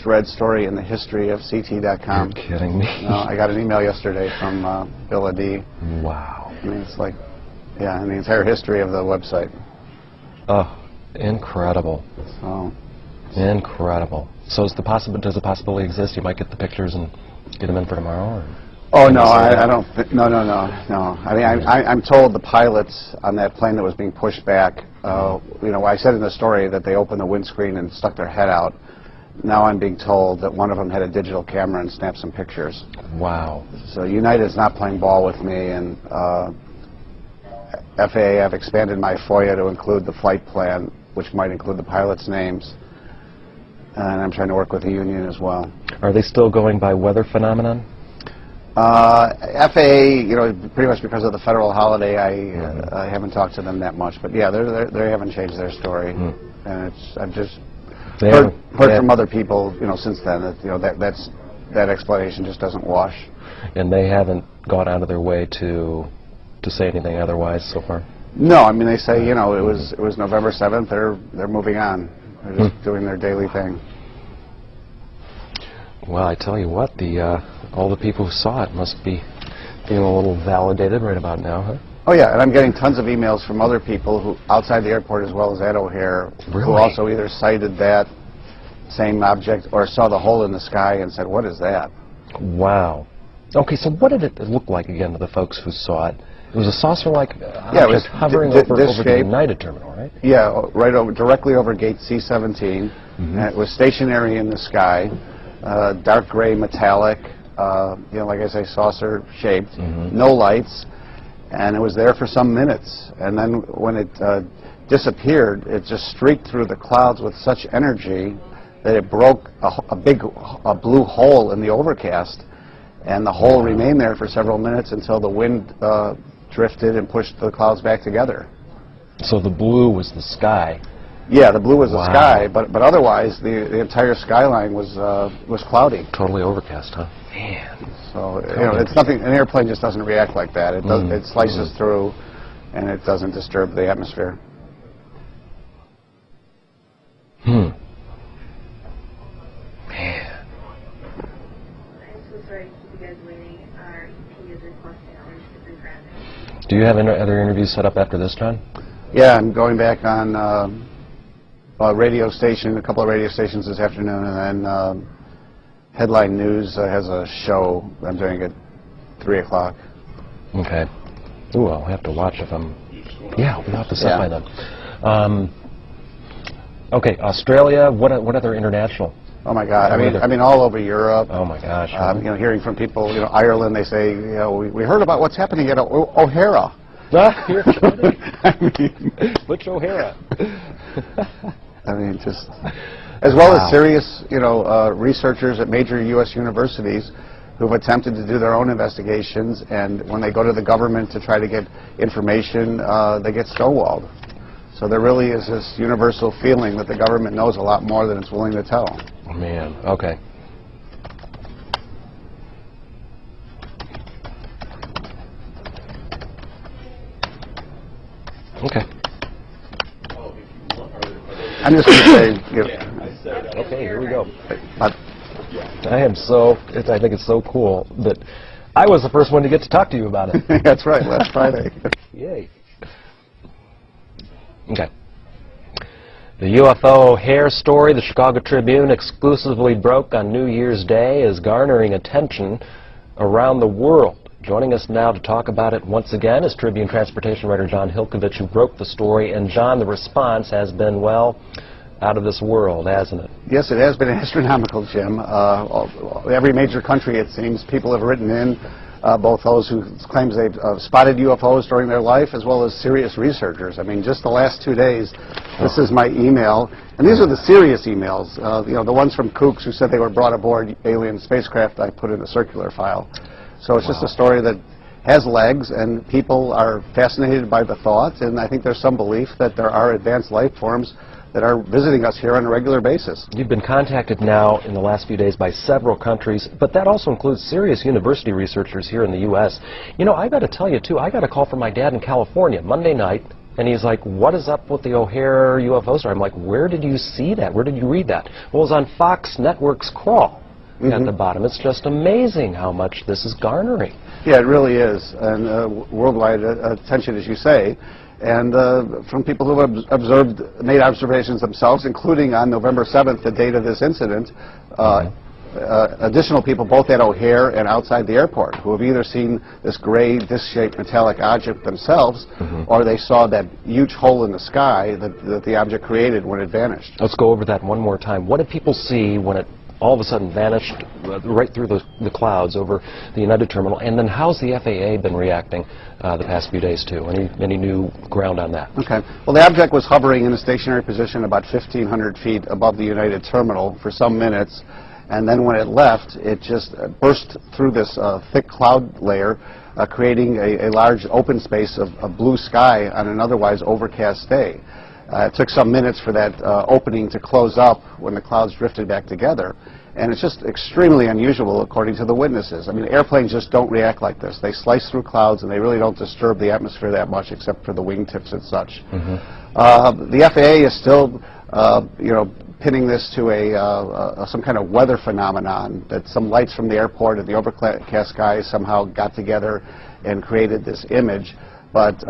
read story in the history of CT.com. You're kidding me. I got an email yesterday from Bill Adee. Wow. I mean, it's like, yeah, and the entire history of the website. Oh, incredible. So. Incredible. So does the possibility exist you might get the pictures and get them in for tomorrow? Or? Oh no, I don't. No. I mean, I'm told the pilots on that plane that was being pushed back. You know, I said in the story that they opened the windscreen and stuck their head out. Now I'm being told that one of them had a digital camera and snapped some pictures. Wow. So United is not playing ball with me, and FAA have expanded my FOIA to include the flight plan, which might include the pilots' names. And I'm trying to work with the union as well. Are they still going by weather phenomenon? FAA, you know, pretty much because of the federal holiday, I haven't talked to them that much. But yeah, they haven't changed their story, and I've just heard from other people, you know, since then that you know that explanation just doesn't wash. And they haven't gone out of their way to say anything otherwise so far. No, I mean they say, you know, it was November 7th. They're moving on. They're just doing their daily thing. Well, I tell you what, all the people who saw it must be feeling a little validated right about now, huh? Oh yeah, and I'm getting tons of emails from other people who outside the airport as well as at O'Hare, really? Who also either cited that same object or saw the hole in the sky and said, "What is that?" Wow. Okay, so what did it look like again to the folks who saw it? It was a saucer-like object it was hovering over the United terminal, right? Yeah, directly over gate C-17. And it was stationary in the sky, dark gray metallic, you know, like I say, saucer-shaped, no lights, and it was there for some minutes. And then when it disappeared, it just streaked through the clouds with such energy that it broke a big blue hole in the overcast, and the hole remained there for several minutes until the wind drifted and pushed the clouds back together. So the blue was the sky. Yeah, the blue was the sky, but otherwise the entire skyline was cloudy. Totally overcast, huh? Man. So you know, it's nothing. An airplane just doesn't react like that. It does. It slices through, and it doesn't disturb the atmosphere. Man. Do you have other interviews set up after this, John? Yeah, I'm going back on a radio station, a couple of radio stations this afternoon, and then Headline News has a show I'm doing at 3 o'clock. Okay. Ooh, I'll have to watch if I'm... Yeah, we'll have to set by then. Okay, Australia, what other international? Oh my God! I mean, all over Europe. Oh my gosh! You know, hearing from people, you know, Ireland, they say, you know, we heard about what's happening at O'Hare. You're kidding. I mean, which O'Hare? I mean, just as well as serious, you know, researchers at major U.S. universities who've attempted to do their own investigations, and when they go to the government to try to get information, they get stonewalled. So there really is this universal feeling that the government knows a lot more than it's willing to tell. Oh, man. Okay. Okay. I'm just going to say, you know, okay, here we go. I am so, I think it's so cool that I was the first one to get to talk to you about it. That's right, last Friday. Yay. Okay. The UFO hair story the Chicago Tribune exclusively broke on New Year's Day is garnering attention around the world. Joining us now to talk about it once again is Tribune transportation writer John Hilkovich, who broke the story. And John, the response has been, well, out of this world, hasn't it? Yes, it has been astronomical, Jim. Every major country, it seems, people have written in, both those who claim they've spotted UFOs during their life, as well as serious researchers. I mean, just the last 2 days, this is my email, and these are the serious emails. You know, the ones from kooks who said they were brought aboard alien spacecraft, I put in a circular file. So it's just a story that has legs, and people are fascinated by the thought, and I think there's some belief that there are advanced life forms that are visiting us here on a regular basis. You've been contacted now in the last few days by several countries, but that also includes serious university researchers here in the U.S. You know, I got to tell you, too, I got a call from my dad in California Monday night And he's like, what is up with the O'Hare UFO story? I'm like, where did you see that? Where did you read that? Well, it was on Fox Network's Crawl at the bottom. It's just amazing how much this is garnering. Yeah, it really is. And worldwide attention, as you say. And from people who have made observations themselves, including on November 7th, the date of this incident, additional people both at O'Hare and outside the airport who have either seen this gray disc-shaped metallic object themselves or they saw that huge hole in the sky that the object created when it vanished. Let's go over that one more time. What did people see when it all of a sudden vanished right through the clouds over the United Terminal? And then how's the FAA been reacting the past few days too? Any new ground on that? Okay. Well, the object was hovering in a stationary position about 1,500 feet above the United Terminal for some minutes. And then when it left, it just burst through this thick cloud layer, creating a large open space of blue sky on an otherwise overcast day. It took some minutes for that opening to close up when the clouds drifted back together. And it's just extremely unusual, according to the witnesses. I mean, airplanes just don't react like this. They slice through clouds, and they really don't disturb the atmosphere that much, except for the wingtips and such. The FAA is still, pinning this to some kind of weather phenomenon, that some lights from the airport and the overcast skies somehow got together and created this image. But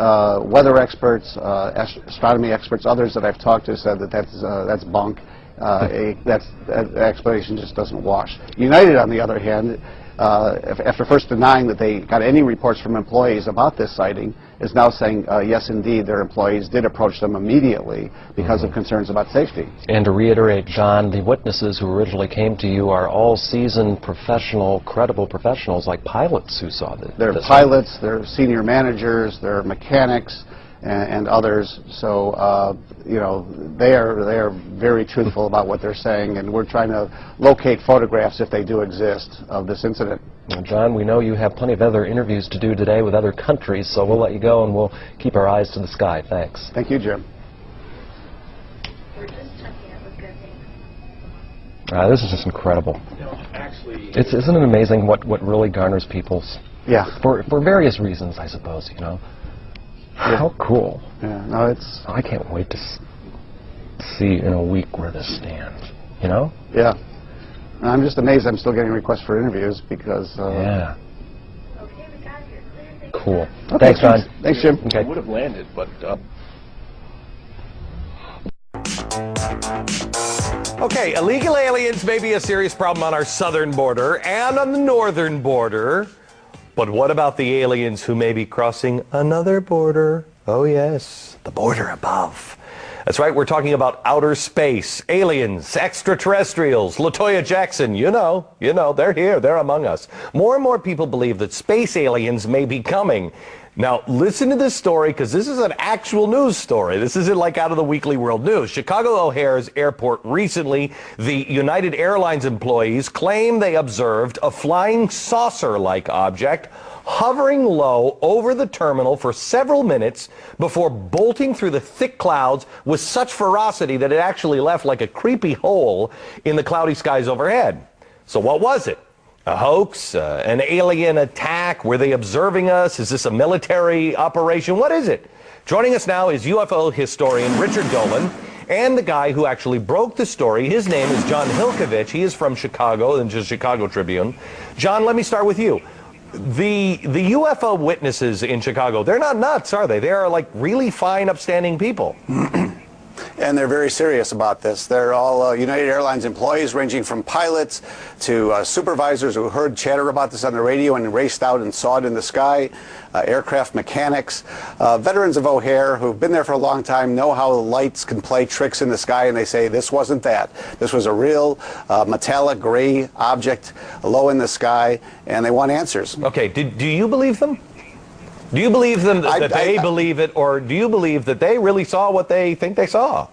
weather experts, astronomy experts, others that I've talked to said that that's bunk. That explanation just doesn't wash. United, on the other hand, after first denying that they got any reports from employees about this sighting, is now saying, yes, indeed, their employees did approach them immediately because of concerns about safety. And to reiterate, John, the witnesses who originally came to you are all seasoned, professional, credible professionals like pilots who saw this. They're pilots, they're senior managers, they're mechanics, and others. So, they are very truthful about what they're saying, and we're trying to locate photographs, if they do exist, of this incident. Well, John, we know you have plenty of other interviews to do today with other countries, so we'll let you go and we'll keep our eyes to the sky. Thanks. Thank you, Jim. We're just checking it with good things. This is just incredible. Isn't it amazing what really garners people's... Yeah. For various reasons, I suppose, Yeah. How cool. Yeah, no, it's... I can't wait to see in a week where this stands, Yeah. I'm just amazed I'm still getting requests for interviews because... Yeah. Okay, we got your clear. Cool. Okay, Thanks, John. Thanks, Jim. Okay. I would have landed, but... Okay, illegal aliens may be a serious problem on our southern border and on the northern border. But what about the aliens who may be crossing another border? Oh yes, the border above. That's right, we're talking about outer space, aliens, extraterrestrials, LaToya Jackson, you know, they're here, they're among us. More and more people believe that space aliens may be coming. Now, listen to this story, because this is an actual news story. This isn't like out of the Weekly World News. Chicago O'Hare's airport recently, the United Airlines employees claim they observed a flying saucer-like object hovering low over the terminal for several minutes before bolting through the thick clouds with such ferocity that it actually left like a creepy hole in the cloudy skies overhead. So what was it? A hoax? An alien attack? Were they observing us? Is this a military operation? What is it? Joining us now is UFO historian Richard Dolan and the guy who actually broke the story. His name is John Hilkovich. He is from Chicago, the Chicago Tribune. John, let me start with you. The UFO witnesses in Chicago, they're not nuts, are they? They are like really fine, upstanding people. And they're very serious about this. They're all United Airlines employees, ranging from pilots to supervisors who heard chatter about this on the radio and raced out and saw it in the sky, aircraft mechanics, veterans of O'Hare who've been there for a long time, know how the lights can play tricks in the sky, and they say this wasn't that. This was a real metallic gray object low in the sky, and they want answers. Okay, do you believe them? Do you believe them that they believe it, or do you believe that they really saw what they think they saw?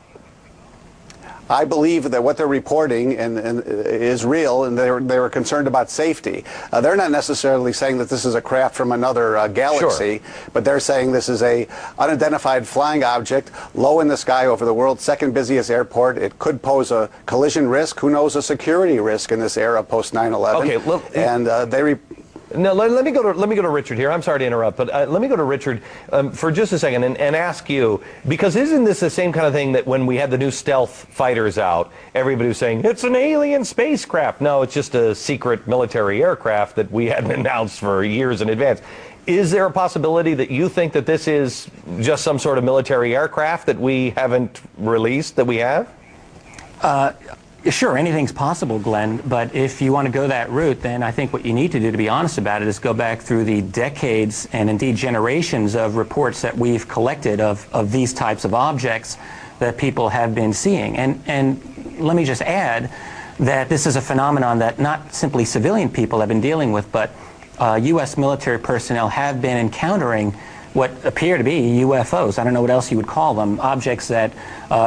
I believe that what they're reporting is real, and they were concerned about safety. They're not necessarily saying that this is a craft from another galaxy, sure, but they're saying this is a unidentified flying object low in the sky over the world's second busiest airport. It could pose a collision risk. Who knows, a security risk in this era post 9/11. Okay, look, and No, let me go to Richard here. I'm sorry to interrupt, but let me go to Richard for just a second and ask you, because isn't this the same kind of thing that when we had the new stealth fighters out, everybody was saying it's an alien spacecraft? No, it's just a secret military aircraft that we hadn't announced for years in advance. Is there a possibility that you think that this is just some sort of military aircraft that we haven't released, that we have? Sure, anything's possible, Glenn, but if you want to go that route, then I think what you need to do, to be honest about it, is go back through the decades and indeed generations of reports that we've collected of these types of objects that people have been seeing. And let me just add that this is a phenomenon that not simply civilian people have been dealing with, but U.S. military personnel have been encountering what appear to be UFOs. I don't know what else you would call them. Objects that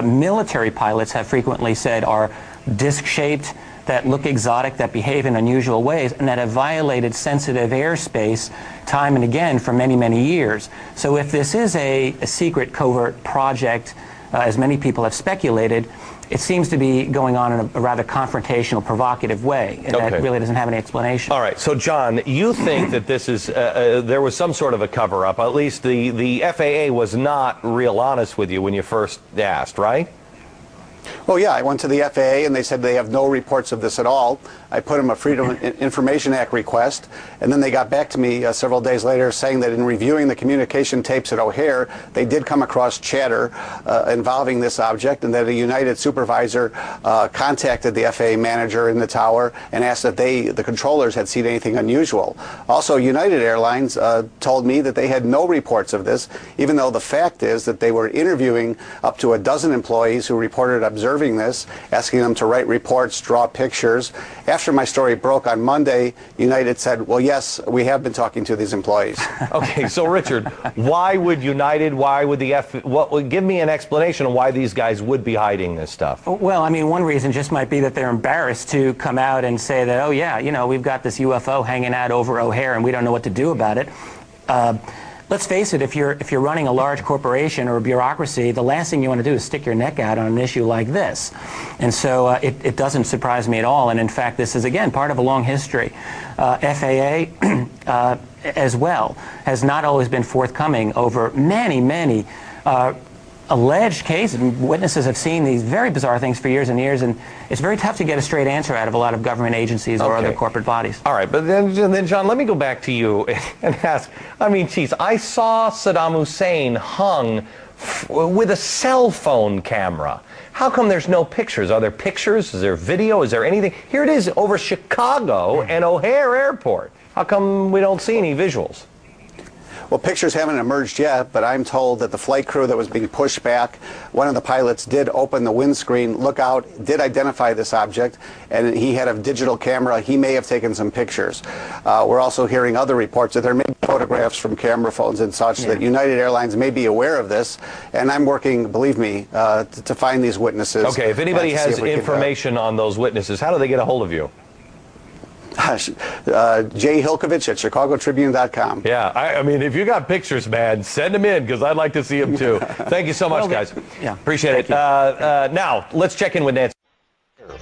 military pilots have frequently said are disc-shaped, that look exotic, that behave in unusual ways, and that have violated sensitive airspace time and again for many, many years. So if this is a secret covert project, as many people have speculated, it seems to be going on in a rather confrontational, provocative way, and that really doesn't have any explanation. All right, so John, you think that this is, there was some sort of a cover-up. At least the FAA was not real honest with you when you first asked, right? Well, yeah, I went to the FAA and they said they have no reports of this at all. I put them a Freedom of Information Act request, and then they got back to me several days later saying that in reviewing the communication tapes at O'Hare, they did come across chatter involving this object, and that a United supervisor contacted the FAA manager in the tower and asked if the controllers had seen anything unusual. Also, United Airlines told me that they had no reports of this, even though the fact is that they were interviewing up to a dozen employees who reported observing this, asking them to write reports, draw pictures. After my story broke on Monday, United said, well, yes, we have been talking to these employees. Okay, so Richard, why would United, why would the give me an explanation of why these guys would be hiding this stuff? Well, I mean, one reason just might be that they're embarrassed to come out and say that, oh yeah, you know, we've got this UFO hanging out over O'Hare and we don't know what to do about it. Let's face it, if you're running a large corporation or a bureaucracy, the last thing you want to do is stick your neck out on an issue like this. And so it doesn't surprise me at all. And in fact, this is, again, part of a long history. FAA as well has not always been forthcoming over many, many alleged cases. Witnesses have seen these very bizarre things for years and years, and it's very tough to get a straight answer out of a lot of government agencies or other corporate bodies. All right, but then John, let me go back to you and ask, I mean, geez, I saw Saddam Hussein hung with a cell phone camera. How come there's no pictures? Are there pictures? Is there video? Is there anything? Here it is over Chicago and O'Hare Airport. How come we don't see any visuals? Well, pictures haven't emerged yet, but I'm told that the flight crew that was being pushed back, one of the pilots did open the windscreen, look out, did identify this object, and he had a digital camera. He may have taken some pictures. We're also hearing other reports that there may be photographs from camera phones and such, that United Airlines may be aware of this, and I'm working, believe me, to find these witnesses. Okay, if anybody has information on those witnesses, how do they get a hold of you? Jay Hilkovich at ChicagoTribune.com. Yeah, I mean, if you got pictures, man, send them in, because I'd like to see them too. Thank you so much, guys. Yeah, appreciate it. Now, let's check in with Nancy.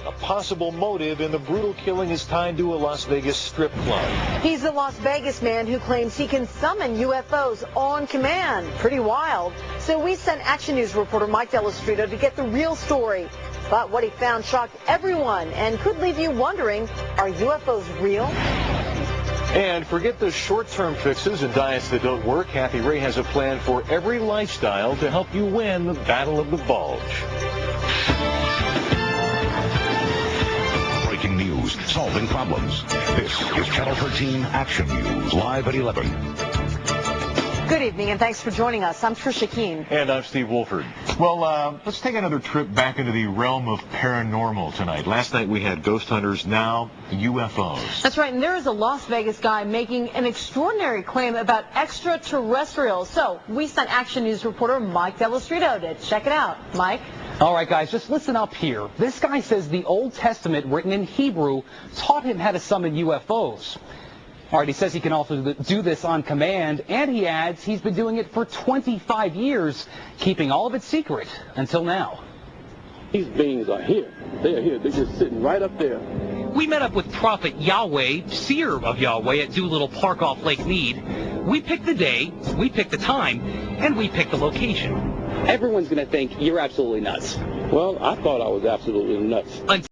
A possible motive in the brutal killing is tied to a Las Vegas strip club. He's the Las Vegas man who claims he can summon UFOs on command. Pretty wild. So we sent Action News reporter Mike Delastrito to get the real story. But what he found shocked everyone and could leave you wondering, are UFOs real? And forget the short-term fixes and diets that don't work. Kathy Ray has a plan for every lifestyle to help you win the battle of the bulge. Breaking news, solving problems. This is Channel 13 Action News, live at 11. Good evening, and thanks for joining us. I'm Trisha Keene. And I'm Steve Wolford. Well, let's take another trip back into the realm of paranormal tonight. Last night we had ghost hunters, now UFOs. That's right, and there is a Las Vegas guy making an extraordinary claim about extraterrestrials. So we sent Action News reporter Mike Delastrito to check it out. Mike? All right, guys, just listen up here. This guy says the Old Testament, written in Hebrew, taught him how to summon UFOs. All right, he says he can also do this on command, and he adds he's been doing it for 25 years, keeping all of it secret until now. These beings are here. They are here. They're just sitting right up there. We met up with Prophet Yahweh, seer of Yahweh, at Doolittle Park off Lake Mead. We picked the day, we picked the time, and we picked the location. Everyone's going to think you're absolutely nuts. Well, I thought I was absolutely nuts.